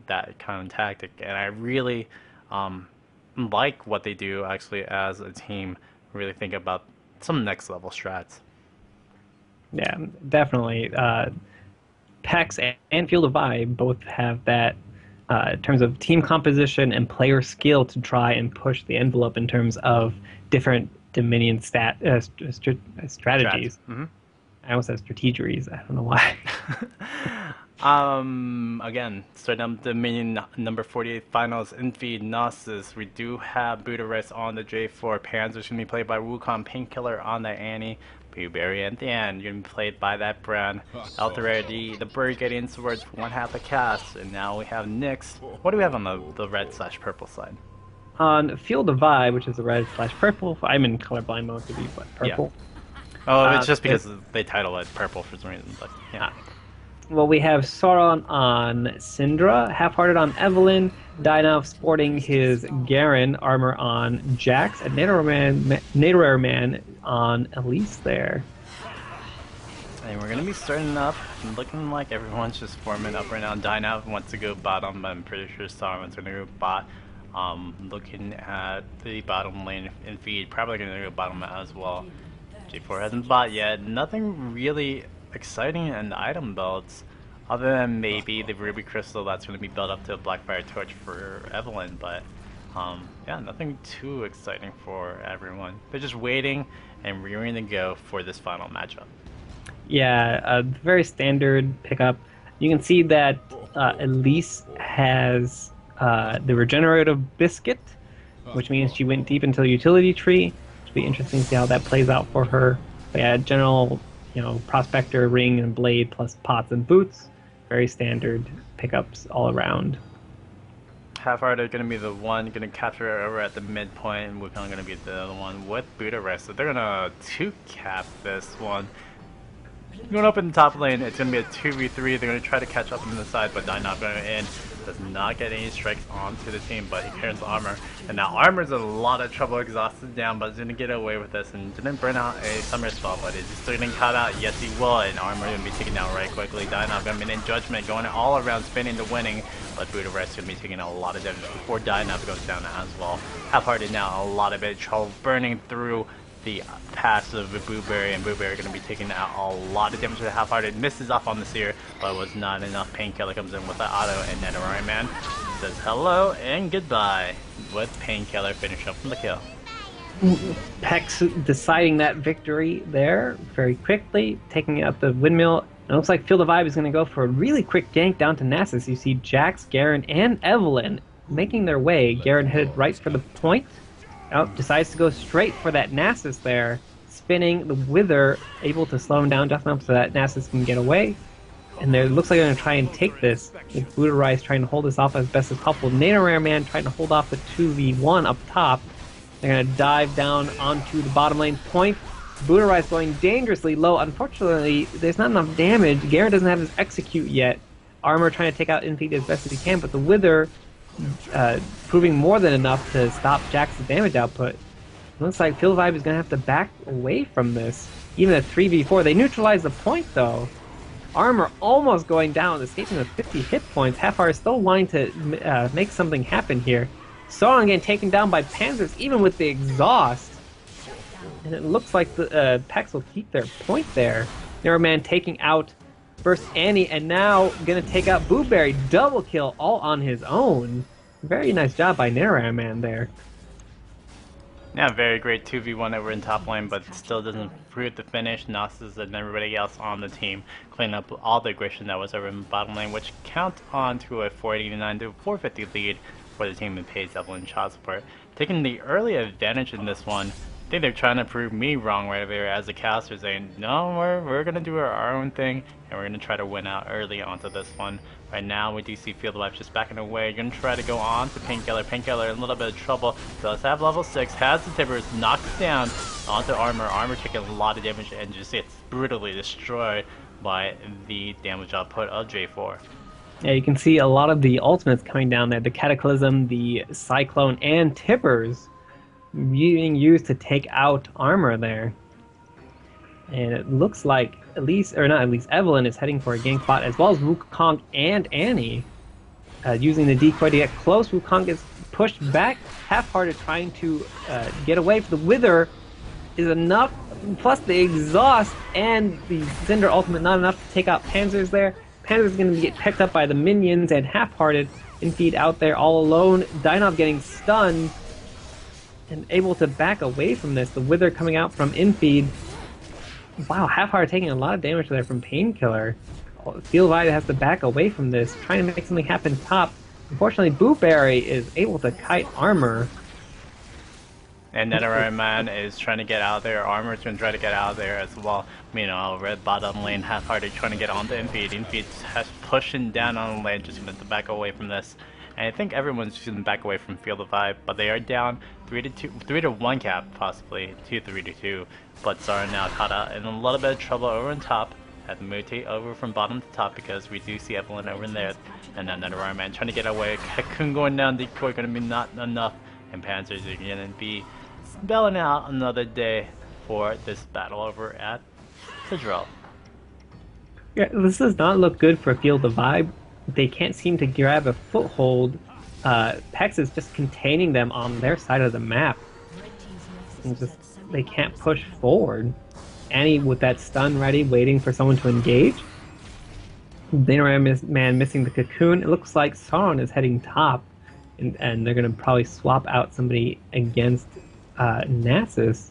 that kind of tactic, and I really like what they do actually as a team. Really think about some next level strats. Yeah, definitely. PECS and Field of Vibe both have that in terms of team composition and player skill to try and push the envelope in terms of different Dominion Strats. strategies. I almost said strategeries. I don't know why. Again, starting up the minion number 48 finals in feed Gnosis. We do have Budarest on the J4. Panzer's gonna be played by Wukong, Painkiller on the Annie, Blueberry at the end. You're gonna be played by that Brand. Elthorady, the bird getting swords for one half a cast, and now we have Nyx. What do we have on the red/purple side? On Field of Vibe, which is the red/purple, I'm in colorblind mode to be Yeah. purple. Oh, it's just It, because they title it purple for some reason, but yeah. well, we have Sauron on Syndra, Half-Hearted on Evelyn, Dynav sporting his Garen armor on Jax, and Naderare Man on Elise there. And we're gonna be starting up, looking like everyone's just forming up right now. Dynav wants to go bottom, but I'm pretty sure Sauron's gonna go bot. Looking at the bottom lane in feed, probably gonna go bottom as well. J4 hasn't bought yet. Nothing really exciting in the item builds, other than maybe the Ruby Crystal that's going to be built up to a Blackfire Torch for Evelyn, but yeah, nothing too exciting for everyone. They're just waiting and rearing to go for this final matchup. Yeah, a very standard pickup. You can see that Elise has the regenerative biscuit, which means she went deep into the utility tree. It'll be interesting to see how that plays out for her. But yeah, general, prospector, ring, and blade plus pots and boots. Very standard pickups all around. Half-Hearted going to be the one going to capture it over at the midpoint, and Wukong going to be the other one with Buddha Rest. So they're going to 2-cap this one. Going up in the top lane, it's going to be a 2v3. They're going to try to catch up on the side, but not going in. Does not get any strikes onto the team, but he clears armor. And now armor's in a lot of trouble, exhausted down, but he's going to get away with this and didn't burn out a summer spell, but is he still getting caught out? Yes, he will, and armor going to be taken down right quickly. Dynav going to be in judgment, going all around, spinning to winning, but Buddha Rest going to be taking a lot of damage before Dynav goes down as well. Half-Hearted now, a lot of it, trouble burning through the passive of Blueberry, and Blueberry going to be taking out a lot of damage to the Half-Hearted. Misses off on the Seer, but was not enough. Painkiller comes in with the auto, and then Iron Man says hello and goodbye with Painkiller finish up from the kill. PECS deciding that victory there very quickly, taking out the windmill. It looks like Field of Vibe is going to go for a really quick gank down to Nasus. You see Jax, Garen, and Evelyn making their way. Garen headed right for the point. Decides to go straight for that Nasus there, spinning the Wither, able to slow him down just enough so that Nasus can get away. And there looks like they're going to try and take this, with Buddha Rise trying to hold this off as best as possible. Naderare Man trying to hold off the 2v1 up top. They're going to dive down onto the bottom lane point. Buddha Rise going dangerously low. Unfortunately, there's not enough damage. Garen doesn't have his execute yet. Armor trying to take out Infeed as best as he can, but the Wither proving more than enough to stop Jax's damage output. Looks like Field Vibe is going to have to back away from this. Even at 3v4, they neutralize the point though. Armor almost going down, escaping with 50 hit points. Half-Heart still wanting to make something happen here. Sauron getting taken down by Panzers, even with the exhaust. And it looks like the PECS will keep their point there. Neuroman taking out first Annie, and now gonna take out Blueberry. Double kill all on his own. Very nice job by Naderare Man there. Yeah, very great 2v1 over in top lane, but still doesn't fruit the finish. Gnosis and everybody else on the team cleaning up all the aggression that was over in bottom lane, which count on to a 489 to 450 lead for the team that pays Evelyn child support. Taking the early advantage in this one. I think they're trying to prove me wrong right there as a caster, saying, no, we're going to do our own thing, and we're going to try to win out early onto this one. Right now, we do see Field of Life just backing away. You're going to try to go on to Painkiller. Painkiller in a little bit of trouble. Does have level 6, has the Timbers, knocks down onto Armor. Armor taking a lot of damage and just gets brutally destroyed by the damage output of J4. Yeah, you can see a lot of the ultimates coming down there. The Cataclysm, the Cyclone, and Timbers being used to take out Armor there. And it looks like Evelyn is heading for a gank spot, as well as Wukong and Annie. using the decoy to get close. Wukong gets pushed back. Half-Hearted trying to get away. The Wither is enough, plus the exhaust and the Cinder ultimate not enough to take out Panzer's there. Panzer's going to get picked up by the minions, and Half-Hearted Infeed out there all alone. Dynov getting stunned and able to back away from this. The Wither coming out from Infeed. Wow, Half-Hearted taking a lot of damage there from Painkiller. Field Vibe has to back away from this, trying to make something happen top. Unfortunately, Booberry is able to kite armor. And NetherRealm Man is trying to get out there. Armor's going to try to get out there as well. Meanwhile, red bottom lane, Half-Hearted trying to get onto Infeed. Infeed has pushing down on the lane, just going to back away from this. And I think everyone's just going to back away from Field of Vibe, but they are down 3-1 cap, possibly 2-3-2. But Zara now caught out in a little bit of trouble over on top. Had to mutate over from bottom to top because we do see Evelyn over in there. And then NetherRealm Man trying to get away. Cocoon going down, decoy going to be not enough. And Panzers are going to be spelling out another day for this battle over at Sidrel. Yeah, this does not look good for Field of Vibe. They can't seem to grab a foothold. PECS is just containing them on their side of the map. And just, they can't push forward. Annie with that stun ready, waiting for someone to engage. NetherRealm Man missing the cocoon. It looks like Sauron is heading top, and they're going to probably swap out somebody against Nasus.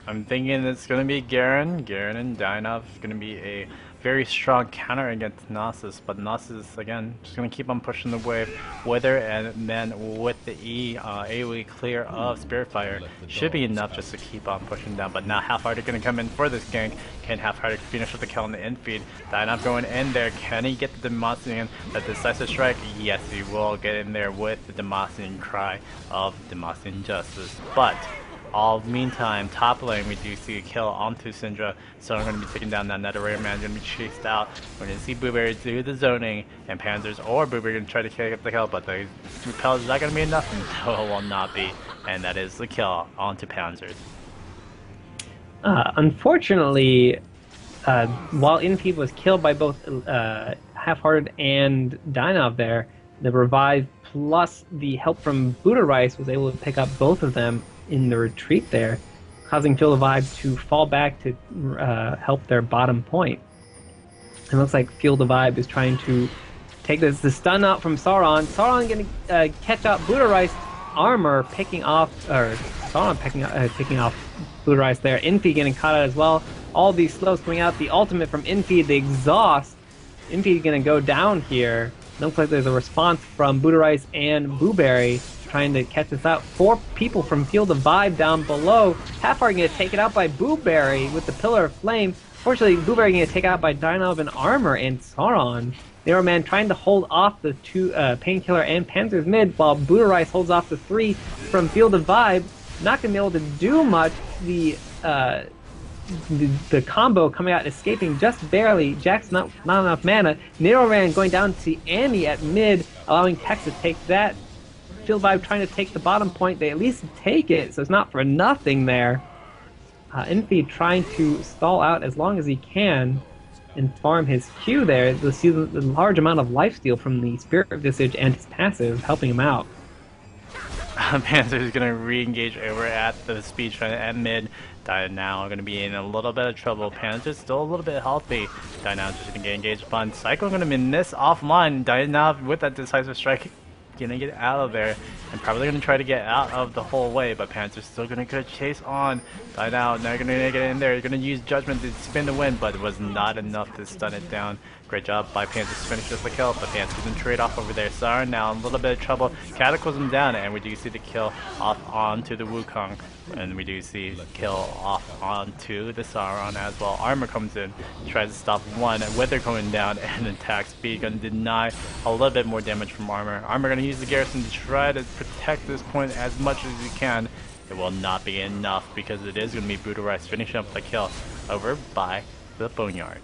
I'm thinking it's going to be Garen. Garen and Dynov is going to be a very strong counter against Nasus, but Nasus, again, just going to keep on pushing the wave. Wither, and then with the AoE clear of Spiritfire, should be enough just to keep on pushing down. But now Half-Hearted going to come in for this gank. Can Half-Hearted finish with the kill on the infeed? Dynov going in there. Can he get the Demacian? The decisive strike? Yes, he will get in there with the Demacian cry of Demacian Justice. But meantime, top lane we do see a kill onto Syndra, so I'm going to be taking down that NetherRealm Man, going to be chased out. We're going to see Blueberry do the zoning, and Panzers or Blueberry going to try to kick the kill, but the repel is not going to be enough, and so it will not be, and that is the kill onto Panzers. Unfortunately, while Infeed was killed by both Half-Hearted and Dynov there, the revive plus the help from Buddha Rice was able to pick up both of them in the retreat there, causing Field of Vibe to fall back to help their bottom point. It looks like Field of Vibe is trying to take the stun out from Sauron. Sauron going to catch up Buddha Rice armor, picking off, or Sauron picking off Buddha Rice there. Infeed getting caught out as well. All these slows coming out. The ultimate from Infeed, the exhaust. Infeed going to go down here. Looks like there's a response from Buddha Rice and Blueberry trying to catch us out. 4 people from Field of Vibe down below. Half-Hearted going to take it out by Blueberry with the Pillar of Flame. Fortunately, Blueberry going to take it out by Dynov and Armor and Sauron. NetherRealm Man trying to hold off the 2 Painkiller and Panzer's mid, while Buddha Rice holds off the 3 from Field of Vibe. Not going to be able to do much. The combo coming out, escaping just barely. Jack's not enough mana. NetherRealm Man going down to Annie at mid, allowing PECS to take that. Field Vibe trying to take the bottom point. They at least take it, so it's not for nothing there. Infeed trying to stall out as long as he can and farm his Q there. You'll see the large amount of lifesteal from the Spirit Visage and his passive helping him out. Panzer is going to re-engage over at the speed trying to end mid. Now going to be in a little bit of trouble. Panzer's still a little bit healthy. Now just going to get engaged upon. Cycle going to be missed offline. Now with that decisive strike, gonna get out of there and probably gonna try to get out of the whole way, but Panzer's still gonna chase on. Now gonna get in there. You're gonna use Judgment to spin the win, but it was not enough to stun it down. Great job by Panzer to finish the kill, but Panzer didn't trade off over there. Sauron now in a little bit of trouble. Cataclysm down, and we do see the kill off onto the Wukong, and we do see the kill off onto the Sauron as well. Armor comes in, tries to stop one, Wither going down, and attack speed gonna deny a little bit more damage from Armor. Armor gonna use the Garrison to try to protect this point as much as he can. It will not be enough because it is gonna be Buddha Rice finishing up the kill over by the Boneyard.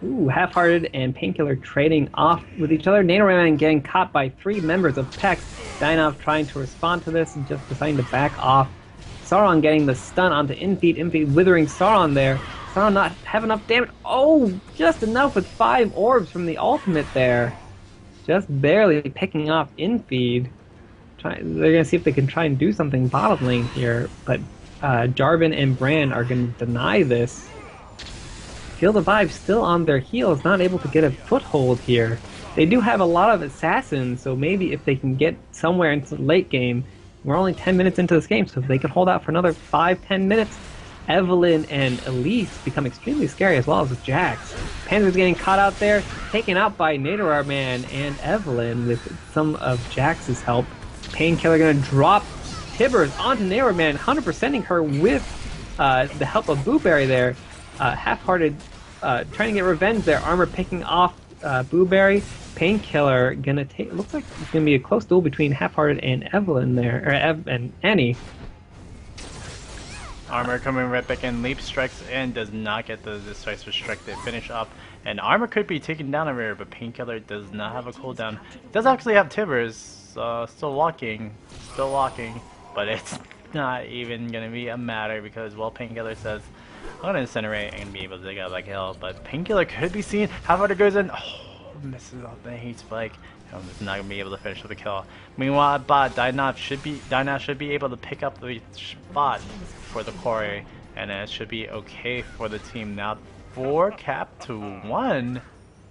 Ooh, Half-Hearted and Painkiller trading off with each other. NetherRealm Man getting caught by 3 members of PECS. Dynov trying to respond to this and just deciding to back off. Sauron getting the stun onto Infeed. Infeed withering Sauron there. Sauron not have enough damage. Oh, just enough with 5 orbs from the ultimate there. just barely picking off infeed. They're gonna see if they can try and do something bottom lane here, but Jarvan and Bran are gonna deny this. Feel the Vibe still on their heels, not able to get a foothold here. They do have a lot of assassins, so maybe if they can get somewhere into the late game, we're only 10 minutes into this game, so if they can hold out for another 5-10 minutes, Evelynn and Elise become extremely scary, as well as Jax. Panzer's getting caught out there, taken out by Nader Man and Evelynn with some of Jax's help. Painkiller gonna drop Tibbers onto Nader Man, 100%ing her with the help of Blueberry there. Half-hearted, trying to get revenge there. Armor picking off Blueberry. Painkiller gonna take. Looks like it's gonna be a close duel between Half-hearted and Evelynn there, or and Annie. Armor coming right back in, leap strikes in, does not get the strikes restricted, finish up, and Armor could be taken down a rear, but Painkiller does not have a cooldown. Does actually have Tibbers, still walking, but it's not even gonna be a matter because, well, Painkiller says, I'm gonna incinerate and be able to get that kill, but Painkiller could be seen. Half-hearted goes in, misses off the heat spike. It's not gonna be able to finish with a kill. Meanwhile, bot Dynav should be able to pick up the spot for the quarry, and it should be okay for the team now. 4 cap to 1.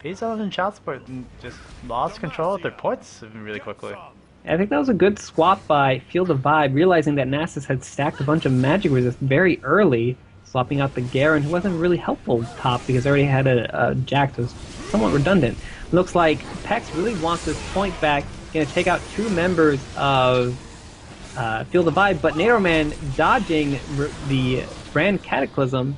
PECS and Child Support just lost control of their points really quickly. I think that was a good swap by Feel the Vibe, realizing that Nasus had stacked a bunch of magic resist very early, swapping out the Garen, who wasn't really helpful top because they already had a Jax, so it was somewhat redundant. Looks like PECS really wants this point back, gonna take out 2 members of Feel the Vibe, but Naderman dodging the Brand Cataclysm,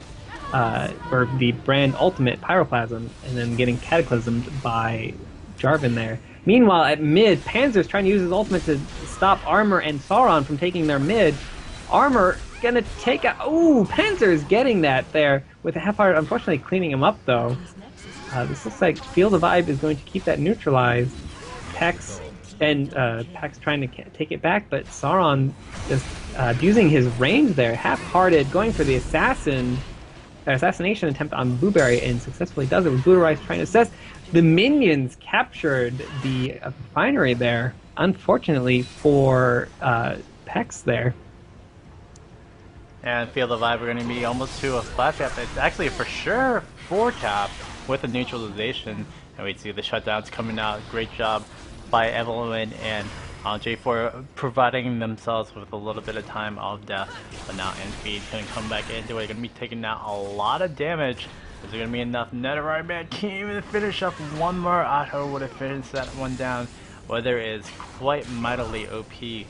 or the Brand Ultimate Pyroclasm, and then getting Cataclysmed by Jarvan there. Meanwhile, at mid, Panzer's trying to use his ultimate to stop Armor and Sauron from taking their mid. Armor gonna take out. Ooh, Panzer's getting that there with a half-hearted, unfortunately cleaning him up though. This looks like Feel the Vibe is going to keep that neutralized. PECS and PECS trying to take it back, but Sauron just using his range there, half-hearted, going for the assassination attempt on Blueberry and successfully does it with Blueberry trying to assess. The minions captured the refinery there, unfortunately for PECS there. And Feel the Vibe are going to be almost to a splash cap. It's actually for sure 4 cap with the neutralization. And we see the shutdowns coming out. Great job by Evelynn and J4 providing themselves with a little bit of time of death. But now Enfeed going to come back into it. Going to be taking out a lot of damage. Is there going to be enough? Netherite Man can't even finish up. One more auto would have finished that one down. Weather is quite mightily OP.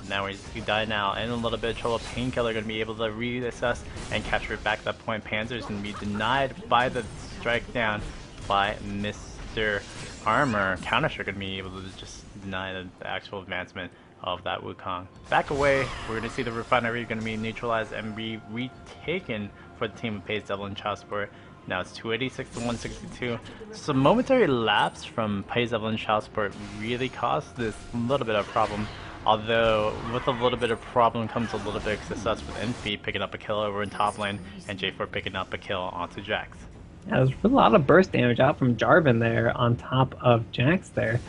Now we die now, and a little bit of trouble. Painkiller going to be able to reassess and capture it back that point. Panzer's going to be denied by the strike down by Mr. Armor. Counter-Strike going to be able to just deny the actual advancement of that Wukong. Back away, we're going to see the refinery going to be neutralized and be retaken for the team of PECS, Devil, and Child Support. Now it's 286 to 162. Some momentary lapse from PECS, Devil, and Child Support really caused this little bit of problem. Although, with a little bit of problem comes a little bit of success with Enfeed picking up a kill over in top lane, and J4 picking up a kill onto Jax. Yeah, there's a lot of burst damage out from Jarvan there on top of Jax there.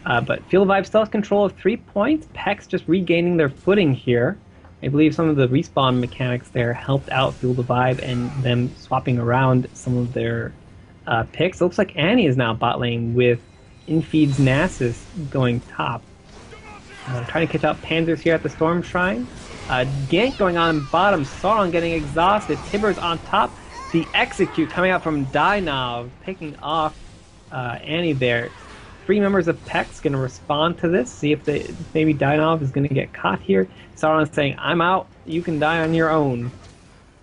But Feel the Vibe still has control of 3 points. PECS just regaining their footing here. I believe some of the respawn mechanics there helped out Feel the Vibe and them swapping around some of their picks. It looks like Annie is now bot lane with Enfeed's Nasus going top. Trying to catch out Panzers here at the Storm Shrine. Gank going on bottom. Sauron getting exhausted. Tibbers on top. The execute coming out from Dynav, picking off Annie there. 3 members of PECS going to respond to this. See if maybe Dynav is going to get caught here. Sauron saying, I'm out. You can die on your own.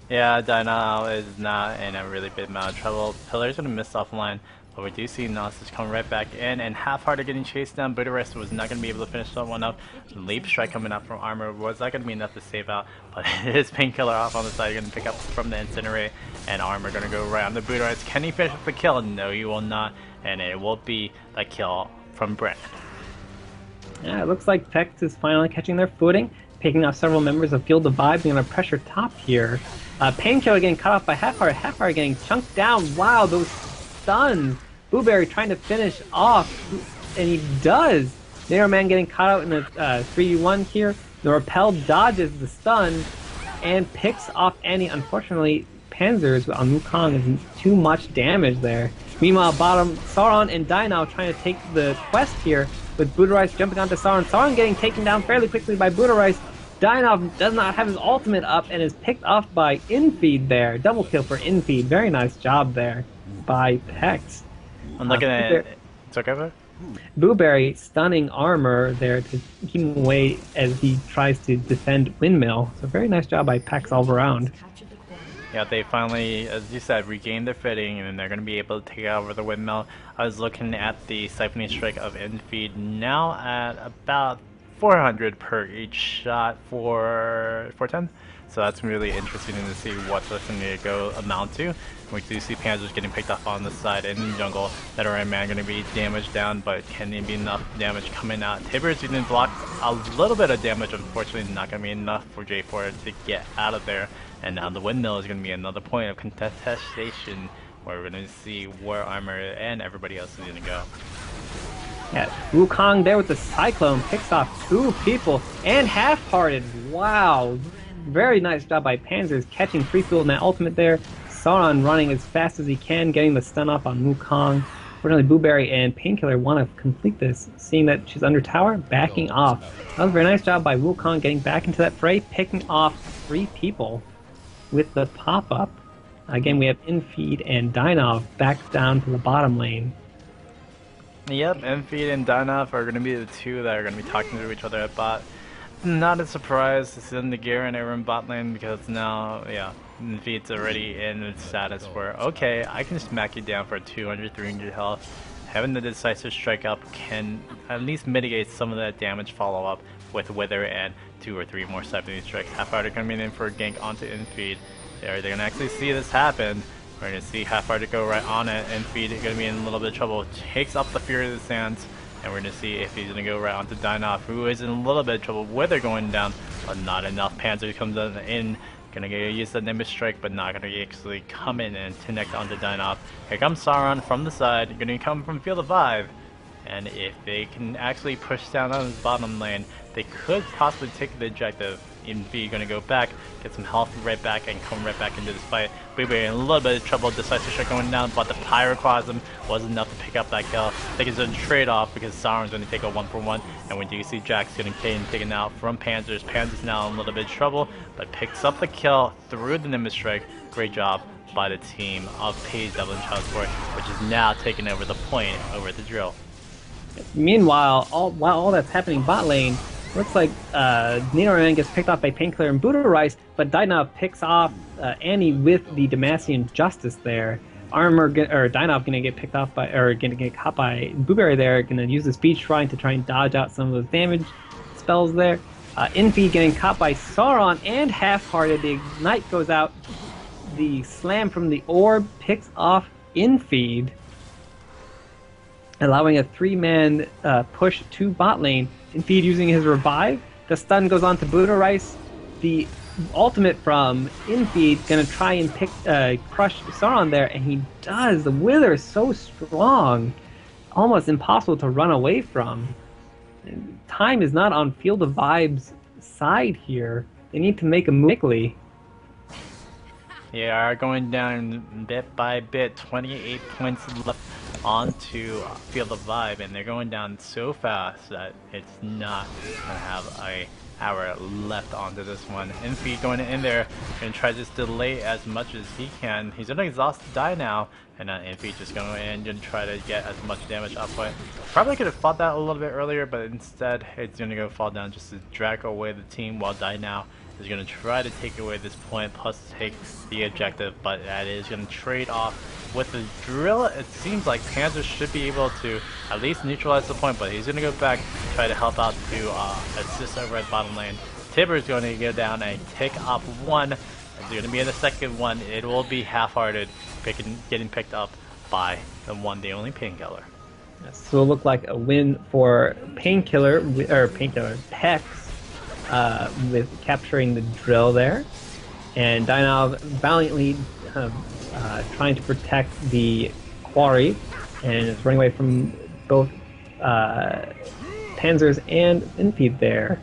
Yeah, Dynav is not in a really big amount of trouble. Pillar's going to miss offline. But we do see Nasus come right back in, and half-hearted getting chased down. Buddharest was not going to be able to finish that one up. Leap strike coming up from Armor was not going to be enough to save out, but his Painkiller off on the side, going to pick up from the Incinerate, and Armor going to go right on the Buddharest. Can he finish up the kill? No, he will not, and it will be a kill from Brent. Yeah, it looks like PECS is finally catching their footing, picking off several members of Feel the Vibe, going to pressure top here. Painkiller getting cut off by Half-Heart. Half-Heart getting chunked down. Wow, those stuns. Blueberry trying to finish off and he does. Nero Man getting caught out in a 3v1 here. The Repel dodges the stun and picks off Annie. Unfortunately, Panzers on Wukong is too much damage there. Meanwhile, bottom, Sauron and Dino trying to take the quest here with Budarice jumping onto Sauron. Sauron getting taken down fairly quickly by Budarice. Dino does not have his ultimate up and is picked off by Infeed there. Double kill for Infeed. Very nice job there by PECS. I'm looking at it. It's okay. Booberry stunning armor there to keep him away as he tries to defend Windmill. So very nice job by PECS all around. Yeah, they finally, as you said, regained their footing, and they're going to be able to take over the Windmill. I was looking at the Siphoning Strike of Infeed, now at about 400 per each shot for 410. So that's really interesting to see what this is going to go amount to. We do see Panzers getting picked up on the side in the jungle. That Iron Man going to be damaged down, but can there be enough damage coming out? Tibbers even blocked a little bit of damage, unfortunately not going to be enough for J4 to get out of there. And now the Windmill is going to be another point of contestation where we're going to see War Armor and everybody else is going to go. Yeah, Wukong there with the Cyclone picks off 2 people and Half-Hearted. Wow. Very nice job by Panzers catching free fuel in that ultimate there. Sauron running as fast as he can, getting the stun off on Wukong. Fortunately, Booberry and Painkiller want to complete this. Seeing that she's under tower, backing off. That was a very nice job by Wukong getting back into that fray, picking off 3 people with the pop-up. Again, we have Infeed and Dynov back down to the bottom lane. Yep, Infeed and Dynov are going to be the 2 that are going to be talking to each other at bot. Not a surprise to see the Garen over in bot lane because now, yeah, Infeed's already in the status where, okay, I can smack you down for 200, 300 health. Having the decisive strike up can at least mitigate some of that damage follow-up with Wither and 2 or 3 more Siphoning Strikes. Half-Hearted coming in for a gank onto Infeed. They're going to actually see this happen. We're going to see Half-Hearted go right on it. Infeed is going to be in a little bit of trouble. Takes up the Fury of the Sands. And we're going to see if he's going to go right onto Dynov, who is in a little bit of trouble with her going down, but not enough. Panzer comes in, going to use the Nimbus Strike, but not going to actually come in and connect onto Dynov. Here comes Sauron from the side, going to come from Field of Vive. And if they can actually push down on his bottom lane, they could possibly take the objective. Infeed going to go back, get some health right back, and come right back into this fight. Booberry in a little bit of trouble, decisive strike going down, but the Pyroclasm was enough to pick up that kill. I think it's a trade-off because Sauron's going to take a 1-for-1, and we do see Jax getting taken out from Panzers. Panzers now in a little bit of trouble, but picks up the kill through the Nimbus Strike. Great job by the team of Paige Devlin Child Sport, which is now taking over the point over at the drill. Meanwhile, while all that's happening bot lane, looks like Nino Man gets picked off by Painkiller and Budarice, but Dynov picks off Annie with the Demacian Justice there. Dynov gonna get picked off by, or gonna get caught by Booberry there, gonna use the Speed Shrine to try and dodge out some of those damage spells there. Infeed getting caught by Sauron and Half-Hearted. The Ignite goes out. The Slam from the Orb picks off Infeed, allowing a 3-man push to bot lane. Infeed using his revive. The stun goes on to Budarice. The ultimate from Infeed gonna try and crush Sauron there, and he does. The Wither is so strong, almost impossible to run away from. Time is not on Field of Vibe's side here. They need to make a move quickly. They are going down bit by bit, 28 points left onto Field of Vibe, and they're going down so fast that it's not going to have an hour left onto this one. Infeed going in there, going to try to just delay as much as he can. He's going to exhaust die now, and Infeed just going in and try to get as much damage output. Probably could have fought that a little bit earlier, but instead it's going to go fall down just to drag away the team, while Die Now is going to try to take away this point plus take the objective, but that is going to trade off with the drill. It seems like Panzer should be able to at least neutralize the point, but he's going to go back, try to help out to assist over at bottom lane. Tibber is going to go down and take up one. It's going to be in the second one. It will be Half-Hearted getting picked up by the one, the only Painkiller. So it'll look like a win for PECS. With capturing the drill there, and Dynov valiantly trying to protect the quarry, and is running away from both Panzers and Infeed there.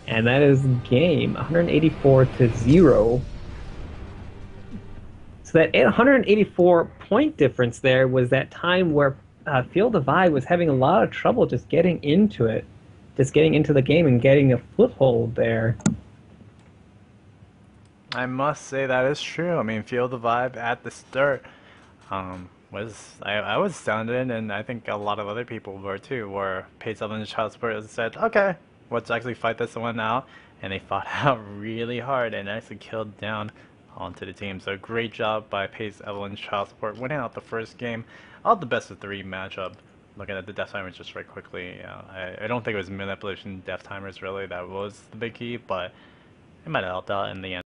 And that is game 184 to 0. So that 184 point difference there was that time where Field of Eye was having a lot of trouble just getting into it, just getting into the game and getting a foothold there. I must say that is true. I mean, Feel the Vibe at the start I was astounded, and I think a lot of other people were too, where Paige Evelyn's Child Support said, okay, let's actually fight this one out, and they fought out really hard and actually killed down onto the team. So great job by Paige Evelyn's Child Support, winning out the first game of the best of 3 matchup. Looking at the death timers just right quickly, I don't think it was manipulation death timers really that was the big key, but it might have helped out in the end.